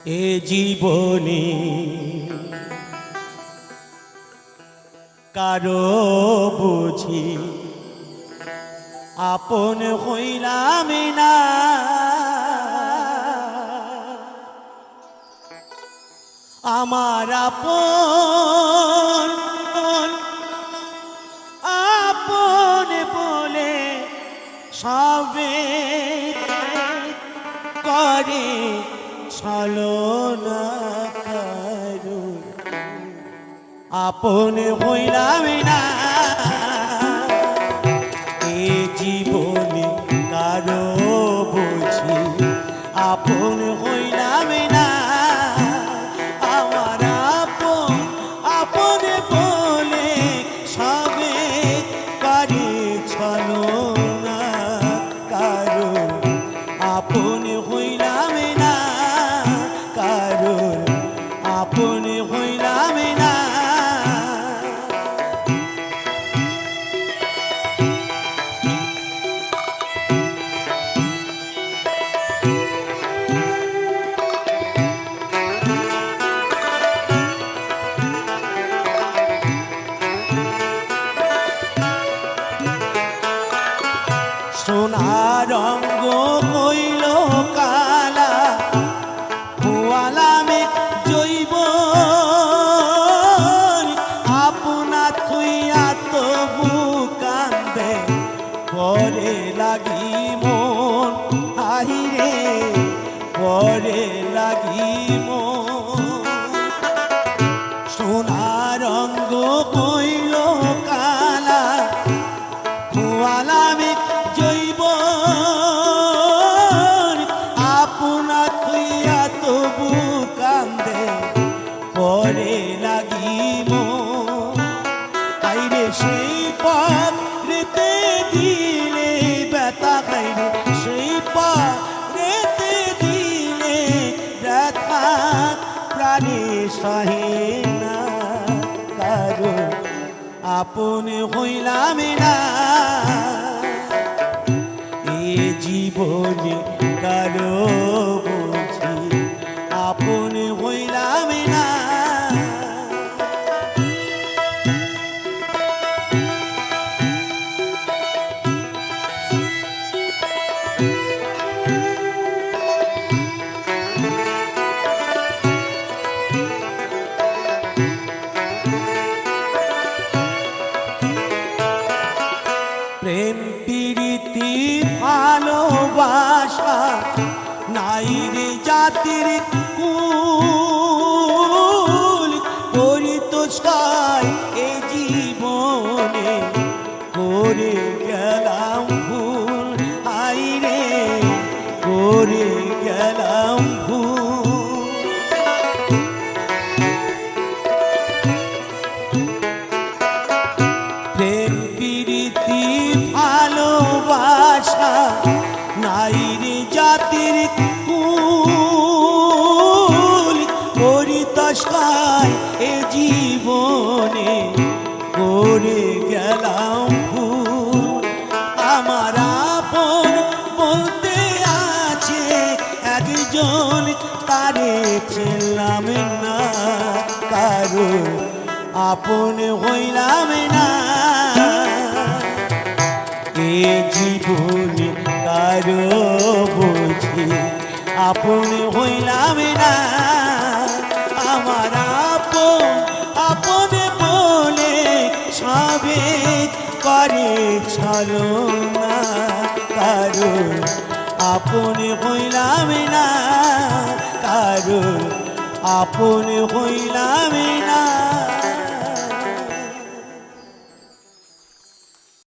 এ জীবনে কারো বুঝি আপন হইলাম না, আমার আপন আপন বলে সবে করে ছলনা কারো আপন হইলাম না। এ জীবনে কারো বুঝি আপন হইলাম না, আমার আপন আপন বলে সবে করে ছলনা কারো আপন হইলাম না, কারো আপন হইলাম না। সোনা রঙ্গ হইল কালা, খোয়ালামে জৈব আপনা থুইয়া তবু কান্দে পরে লাগি মন, আহিরে পরে লাগি মন। সোনা রঙ্গ হইল কালা, খোয়ালামে জৈব আপনা থুইয়া তবু কান্দে পরে লাগিম। আইরে সেই পথ রেতে দিলে ব্যথা খাইরে, সেই পথ রেতে দিলে ব্যথা প্রাণে সহে না, কারো আপন হইলাম না। এ জীবনে কারো বুঝি আপন হইলাম না। প্রেম প্রীতি ভালোবাসা নাই রে জাতির কুল, পরিতোষায় এ জীবনে করে গেলাম ভুল, আই রে করে গেলাম ভুল। প্রেম প্রীতি ভালোবাসা নাই রে জাতির কুল, পরিতোষায় এ জীবনে করে গেলাম ভুল। আমার আপন বলতে আছে একজন, তারে ছিলাম না, কারো আপন হইলাম না। এ জীবনে কারো বুঝি আপন হইলাম না, আমার আপন আপন বলে সবে করে ছলনা কারো আপন হইলাম না, কারো আপন হইলাম না।